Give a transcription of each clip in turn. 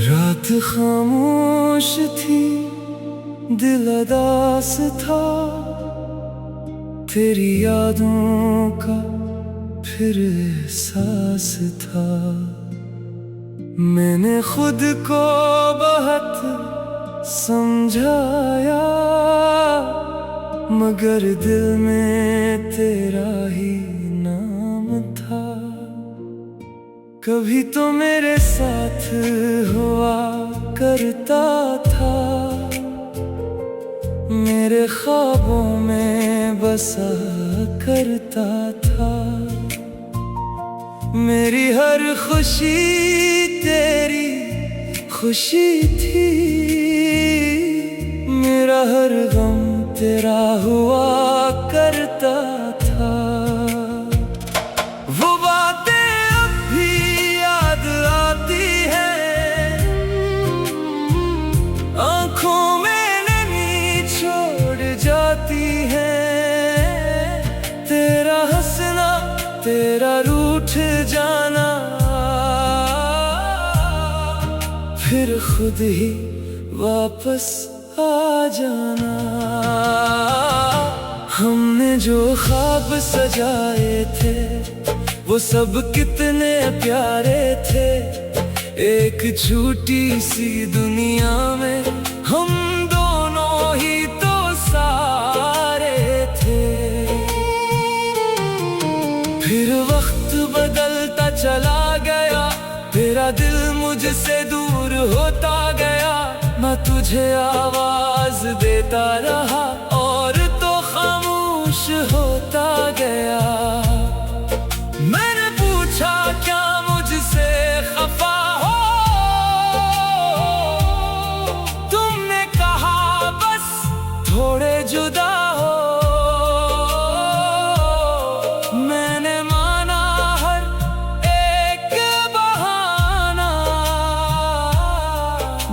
रात खामोश थी, दिल उदास था, तेरी यादों का फिर एहसास था। मैंने खुद को बहुत समझाया, मगर दिल में तेरा ही नाम था। कभी तो मेरे साथ हुआ करता था, मेरे ख्वाबों में बसा करता था। मेरी हर खुशी तेरी खुशी थी, मेरा हर गम तेरा हुआ करता था। वो बातें अब भी याद आती हैं, आंखों में नमी छोड़ जाती हैं। तेरा हंसना, तेरा रूठ जाना, फिर खुद ही वापस आ जाना। हमने जो ख्वाब सजाए थे वो सब कितने प्यारे थे। एक छोटी सी दुनिया में हम दोनों ही तो सारे थे। फिर वक्त बदलता चला गया, तेरा दिल मुझसे दूर होता गया। मैं तुझे आवाज देता रहा और तो खामोश होता गया। मैंने पूछा क्या मुझसे खफा हो, तुमने कहा बस थोड़े जुदा हो। मैंने माना हर एक बहाना,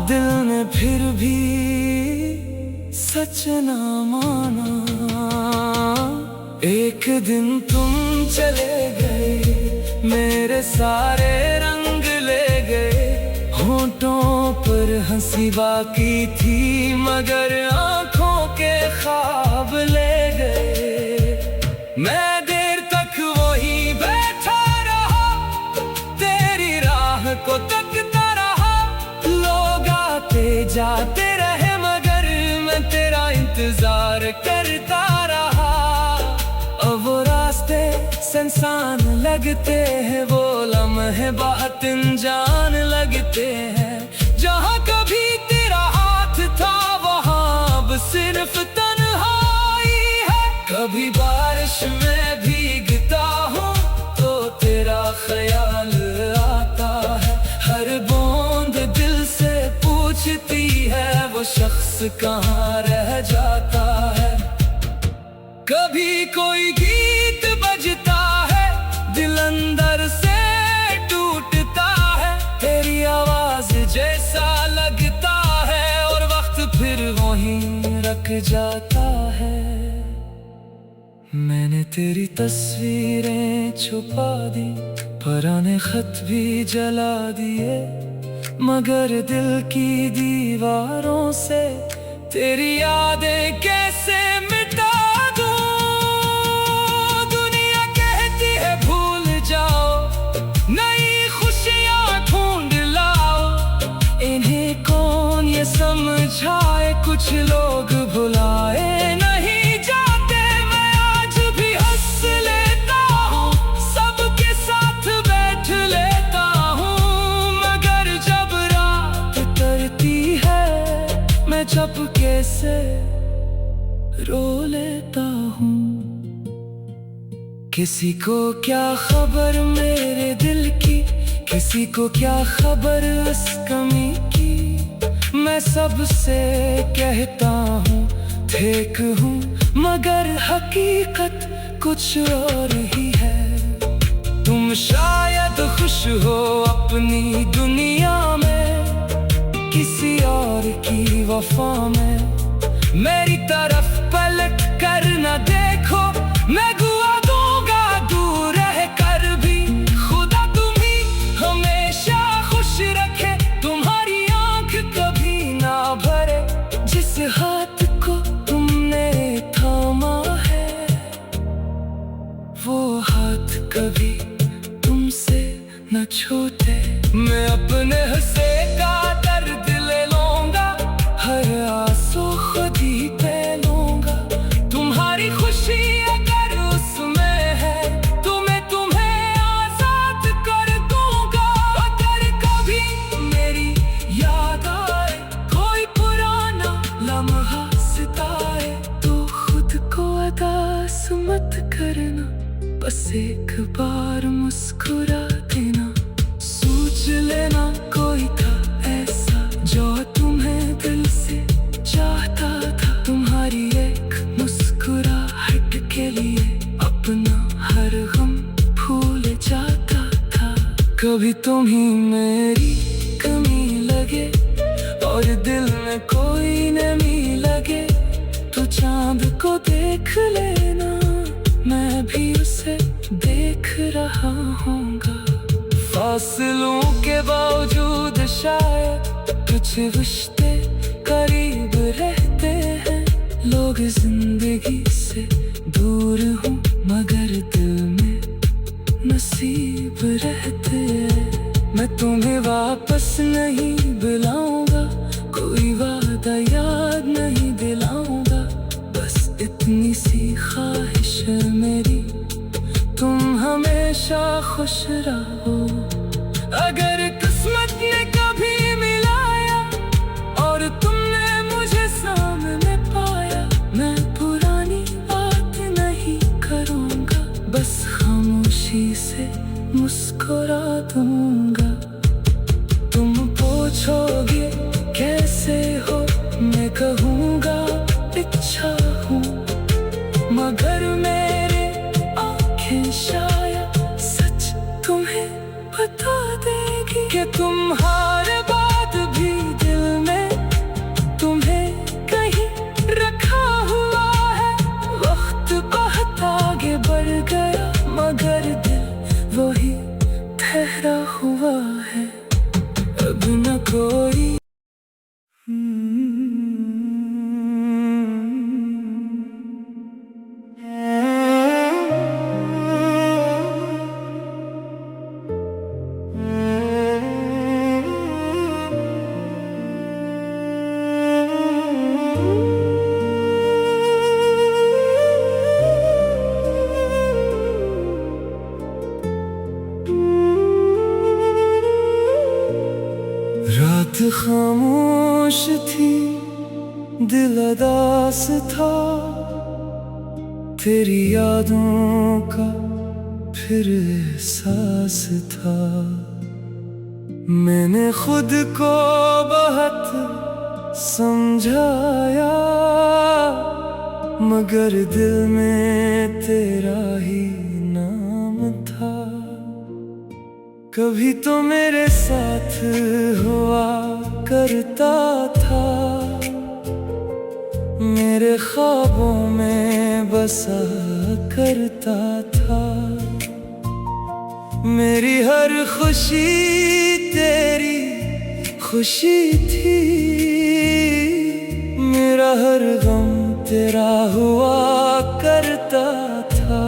दिल ने फिर भी सच ना माना। एक दिन तुम चले गए, मेरे सारे रंग ले गए। होंठों पर हंसी बाकी थी, मगर आंखों के ख्वाब ले गए। मैं देर तक वहीं बैठा रहा, तेरी राह को तकता रहा। लोग आते जाते रहे, मगर मैं तेरा इंतजार करता रहा। अब वो रास्ते सुनसान लगते हैं, वो लम्हे बहुत अनजान लगते हैं। जहाँ कभी तेरा हाथ था वहाँ अब सिर्फ तन्हाई है। कभी बारिश में भीगता हूँ तो तेरा ख्याल आता है। हर बूंद दिल से पूछती है वो शख्स कहाँ रह जाता है। कभी कोई गीत बजता है, दिल अंदर से टूटता है। तेरी आवाज जैसा लगता है और वक्त फिर वहीं रख जाता है। मैंने तेरी तस्वीरें छुपा दी, पुराने खत भी जला दिए, मगर दिल की दीवारों से तेरी यादें कैसे मिटा दूं। दुनिया कहती है भूल जाओ, नई खुशियां ढूंढ लाओ। इन्हें कौन ये समझाए, कुछ लोग भुलाए नहीं जाते। मैं आज भी हंस लेता हूँ, सबके साथ बैठ लेता हूँ, मगर जब रात तरती है मैं चुपके से रो लेता हूँ। किसी को क्या खबर मेरे दिल की, किसी को क्या खबर इस कमी की। मैं सबसे कहता हूँ ठीक हूँ, मगर हकीकत कुछ और ही है। तुम शायद खुश हो अपनी दुनिया में, किसी और की वफा में। मेरी तरफ पलट कर न देखो, मैं दुआ दूंगा दूर रह कर भी। खुदा तुम्ही हमेशा खुश रखे, तुम्हारी आंख कभी ना भरे। जिस हाथ को तुमने थामा है, वो हाथ कभी तुमसे न छूटे। मैं अपने हंसे का दर्द ले लूंगा, हर आंसू खुद ही पे लूंगा। तुम्हारी खुशी अगर उसमें है, तो मैं तुम्हें आजाद कर दूंगा। अगर कभी मेरी याद आए, कोई पुराना लम्हा सिताए, तो खुद को अदास मत करना, बस एक बार मुस्कुरा देना। सोच लेना कोई था ऐसा जो तुम्हें दिल से चाहता था। तुम्हारी एक मुस्कुराहट के लिए अपना हर गम भूल जाता था। कभी तुम ही मेरी कमी लगे और दिल में कोई नमी लगे, तो चांद को देख लेना, मैं भी उसे देख रहा हूँगा। फासलों के बावजूद शायद कुछ रिश्ते करीब रहते हैं। लोग जिंदगी से दूर हूँ, मगर दिल में नसीब रहते हैं। मैं तुम्हें वापस नहीं बुलाऊंगा, कोई वादा याद नहीं दिलाऊंगा। बस इतनी सी ख्वाहिश है मेरी, तुम हमेशा खुश रहो। अगर किस्मत ने कभी मिलाया और तुमने मुझे सामने पाया, मैं पुरानी बात नहीं करूँगा, बस खामोशी से मुस्कुरा दूंगा। तुम पूछोगे कैसे हो, मैं कहूँगा अच्छा हूँ, मगर मेरे आँखें शायद सच तुम्हें बता देगी कि तुम्हारे बाद भी दिल में तुम्हें कहीं रखा हुआ है। वक्त बहुत आगे बढ़ गया, मगर दिल वही ठहरा हुआ है। अब न कोई रात खामोश थी, दिल उदास था, तेरी यादों का फिर एहसास था। मैंने खुद को बहुत समझाया, मगर दिल में तेरा ही नाम था। कभी तो मेरे साथ हुआ करता था, मेरे ख्वाबों में बसा करता था। मेरी हर खुशी तेरी खुशी थी, मेरा हर गम तेरा हुआ करता था।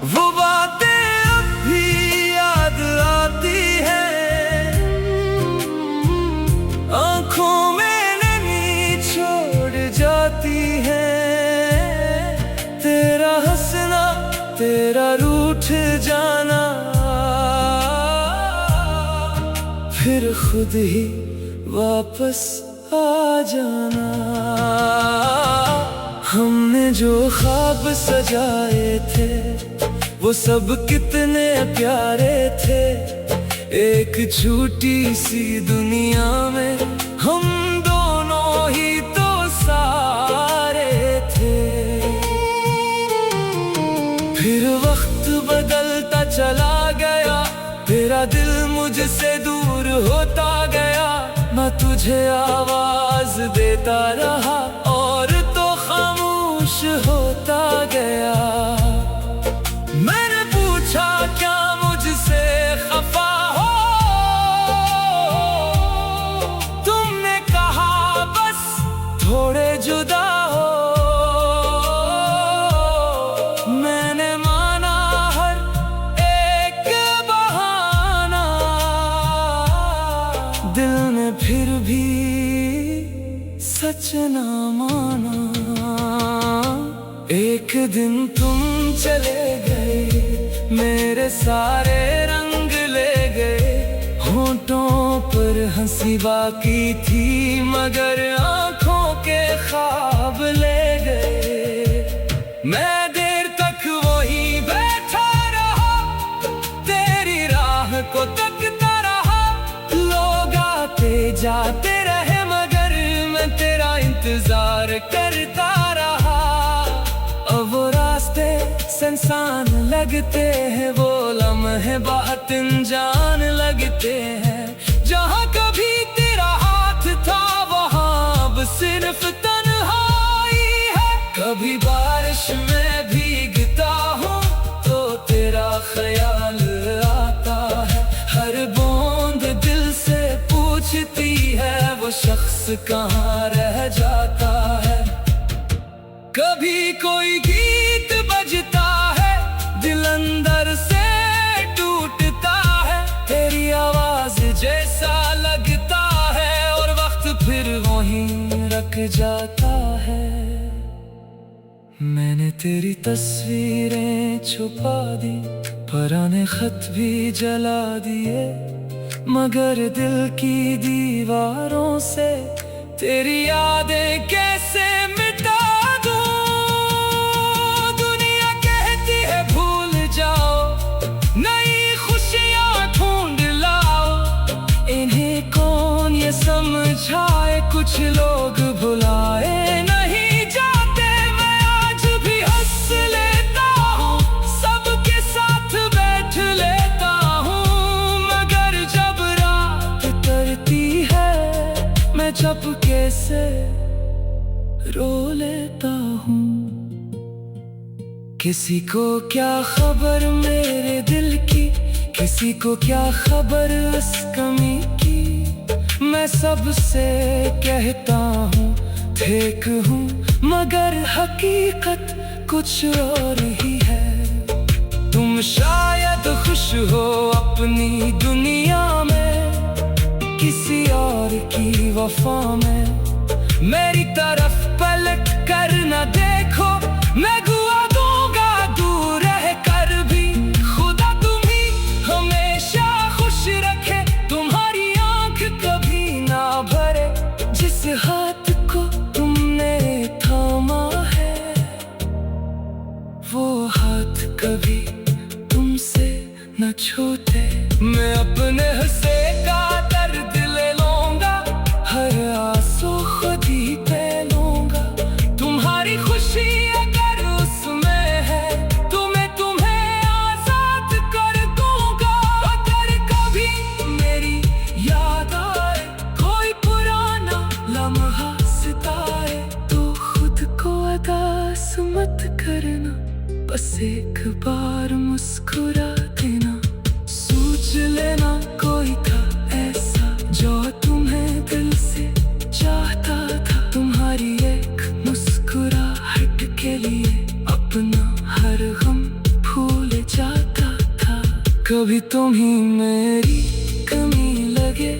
वो बातें अब भी याद आती हैं, आंखों में नमी छोड़ जाती हैं। तेरा हंसना, तेरा रूठ जाना, फिर खुद ही वापस आ जाना। हमने जो ख्वाब सजाए थे, वो सब कितने प्यारे थे। एक छोटी सी दुनिया में तुझे आवाज देता रहा और तो खामोश होता गया। मैंने पूछा क्या मुझसे खफा हो, तुमने कहा बस थोड़े जुदा हो। मैंने माना हर एक बहाना, दिल ने फिर भी सच ना माना। एक दिन तुम चले गए, मेरे सारे रंग ले गए। होठों पर हंसी बाकी थी मगर आंखों के ख्वाब ले गए। मैं देर तक वहीं बैठा रहा, तेरी राह को तकता रहा। लोग आते जाते रहे मगर मैं तेरा इंतजार करता रहा। अब वो रास्ते सुनसान लगते हैं, वो लम्हे बहुत अनजान लगते हैं। जहाँ कभी तेरा हाथ था वहाँ अब सिर्फ तन्हाई है। कभी बारिश में भीगता हूँ तो तेरा ख्याल आता है। हर बूंद दिल से पूछती है वो शख्स कहाँ रह जाता है। कभी कोई गीत बजता है, दिल अंदर से टूटता है। तेरी आवाज जैसा लगता है और वक्त फिर वहीं रख जाता है। मैंने तेरी तस्वीरें छुपा दी, पुराने खत भी जला दिए, मगर दिल की दीवारों से तेरी यादें कैसे मिटा दूं। दुनिया कहती है भूल जाओ, नई खुशियां ढूंढ लाओ। इन्हें कौन ये समझाए, कुछ लोग भुलाए नहीं जाते। मैं आज भी हंस लेता हूँ, सबके साथ बैठ लेता हूँ, मगर जब रात उतरती है मैं चुपके से रो लेता हूँ। किसी को क्या खबर मेरे दिल की, किसी को क्या खबर इस कमी की। मैं सबसे कहता हूँ ठीक हूँ, मगर हकीकत कुछ और ही है। तुम शायद खुश हो अपनी दुनिया में, किसी और की वफा में। मेरी तरफ पलट कर न देखो, मैं गुआ दूंगा दूर रह कर भी। खुदा तुम्ही हमेशा खुश रखे, तुम्हारी आंख कभी ना भरे। जिस हाथ को तुमने थामा है वो हाथ कभी तुमसे न छूटे। मैं अपने हंसे का दर्द ले लूंगा, हर आंसू खुद ही पे लूंगा। तुम्हारी खुशी अगर उसमें है तो मैं तुम्हें आजाद कर दूंगा। अगर कभी मेरी याद आए, कोई पुराना लम्हा सिताए, तो खुद को अदास मत करना, बस एक बार मुस्कुरा देना। सोच लेना कोई था ऐसा जो तुम्हें दिल से चाहता था। तुम्हारी एक मुस्कुराहट के लिए अपना हर गम भूल जाता था। कभी तुम ही मेरी कमी लगे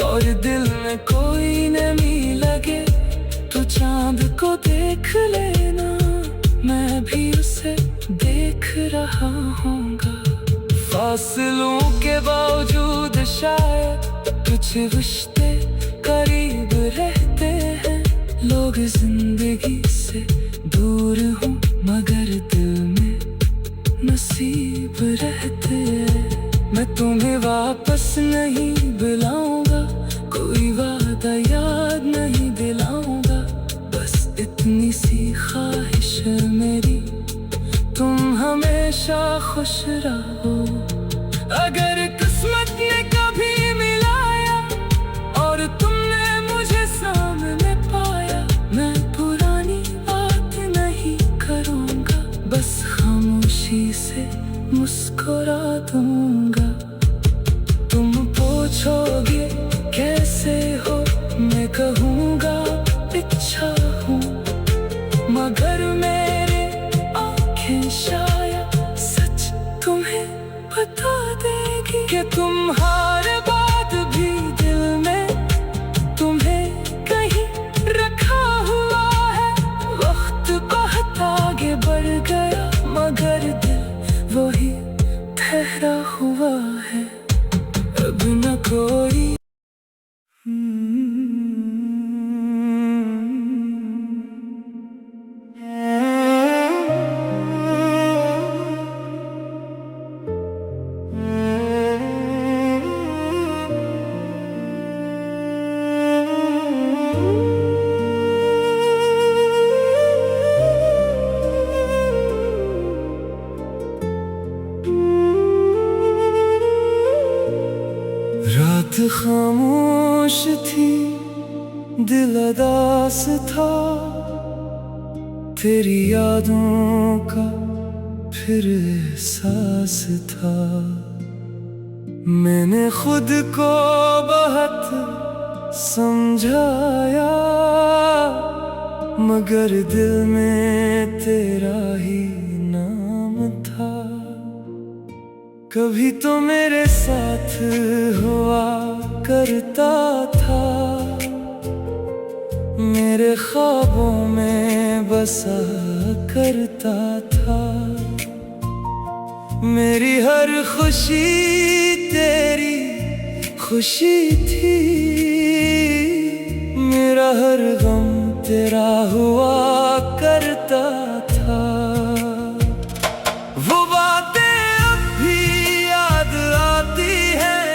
और दिल में कोई नमी लगे, तो चांद को देख लेना, मैं भी उसे देख रहा हूँगा। फासलों के बावजूद शायद कुछ रिश्ते करीब रहते हैं। लोग जिंदगी से दूर हूँ मगर दिल में नसीब रहते हैं। मैं तुम्हें वापस नहीं बुलाऊंगा, कोई वादा याद नहीं दिलाऊंगा। बस इतनी सी ख्वाहिश है मेरी, तुम हमेशा खुश रहो। अगर किस्मत ने कभी मिलाया और तुमने कहूँगा इच्छा हूँ, मगर मेरे आँखें शायद सच तुम्हें बता देगी कि तुम्हारे बाद भी दिल में तुम्हें कहीं रखा हुआ है। वक्त बहुत आगे बढ़ गया मगर दिल वही ठहरा हुआ है। अब न कोई रात खामोश थी, दिल उदास था, तेरी यादों का फिर एहसास था। मैंने खुद को बहुत समझाया, मगर दिल में तेरा ही नाम था। कभी तो मेरे साथ हुआ करता था, मेरे ख्वाबों में बसा करता था। मेरी हर खुशी तेरी खुशी थी, मेरा हर गम तेरा हुआ करता था। वो बातें अब भी याद आती हैं,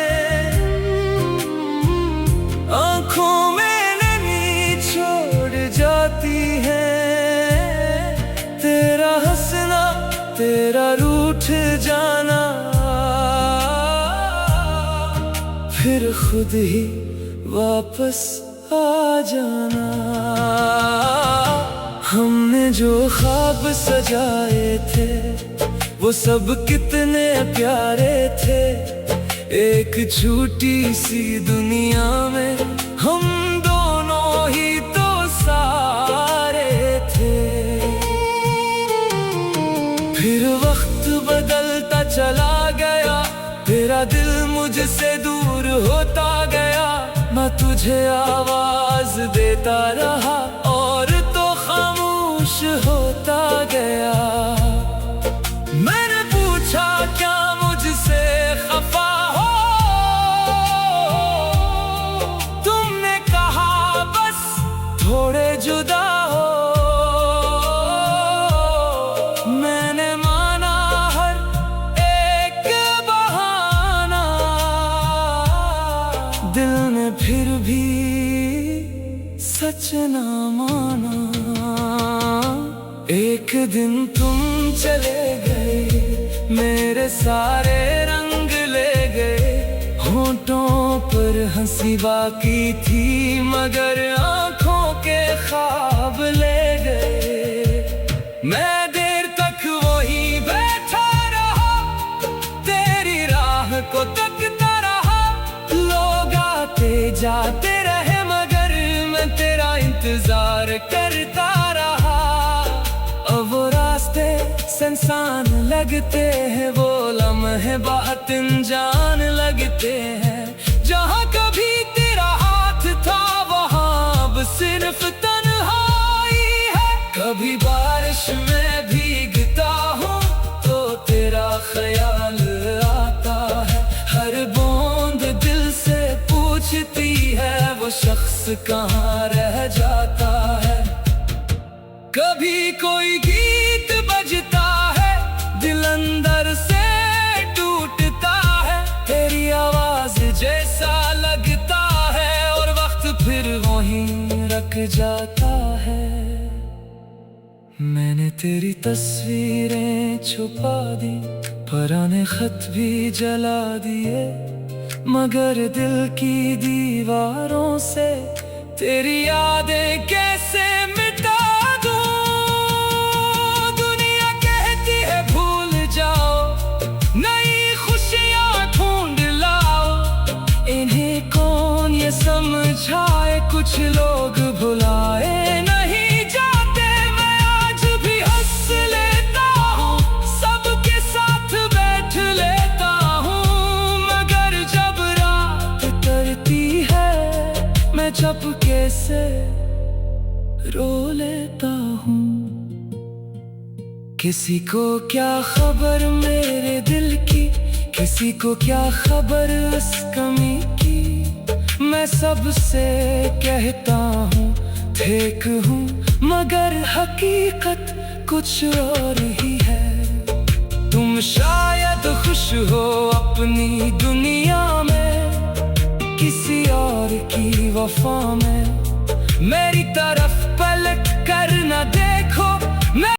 आंखों में नमी छोड़ जाती हैं। तेरा हंसना, तेरा रूठ जाना, फिर खुद ही वापस आ जाना। हमने जो ख्वाब सजाए थे वो सब कितने प्यारे थे। एक छोटी सी दुनिया में हम दोनों ही तो सारे थे। फिर वक्त बदलता चला गया, तेरा दिल मुझसे दूर होता गया। मैं तुझे आवाज देता रहा और तो खामोश होता गया। मैंने पूछा क्या मुझसे खफा हो, तुमने कहा बस थोड़े जुदा हो। मैंने माना हर एक बहाना, दिल ने फिर भी सच ना माना। एक दिन तुम चले गए, मेरे सारे रंग ले गए। होठों पर हंसी बाकी थी, मगर आंखों के ख्वाब ले गए। मैं देर तक वहीं बैठा रहा, तेरी राह को तकता रहा। लोग आते जाते रहे मगर मैं तेरा इंतजार करता रहा। अब वो रास्ते सुनसान लगते हैं, वो लम्हे बहुत अनजान लगते हैं। जहाँ कभी तेरा हाथ था वहाँ अब सिर्फ तन्हाई है। कभी बारिश में भीगता हूँ तो तेरा ख्याल आता है। हर बूंद दिल से पूछती है वो शख्स कहाँ रह जाता है। कभी कोई गीत बजता है, दिल अंदर से टूटता है। तेरी आवाज जैसा लगता है और वक्त फिर वहीं रख जाता है। मैंने तेरी तस्वीरें छुपा दी, पुराने खत भी जला दिए, मगर दिल की दीवारों से तेरी यादें कैसे मिटा दूं। दुनिया कहती है भूल जाओ, नई खुशियां ढूंढ लाओ। इन्हें कौन ये समझ मुरझाए कुछ लोग भुलाए नहीं जाते, मैं आज भी हंस लेता हूँ, सबके साथ बैठ लेता हूँ। मगर जब रात तरती है मैं चुपके से रो लेता हूँ। किसी को क्या खबर मेरे दिल की, किसी को क्या खबर इस कमी की। मैं सबसे कहता हूँ ठीक हूँ, मगर हकीकत कुछ और ही है। तुम शायद खुश हो अपनी दुनिया में, किसी और की वफा में। मेरी तरफ पलट कर न देखो, मैं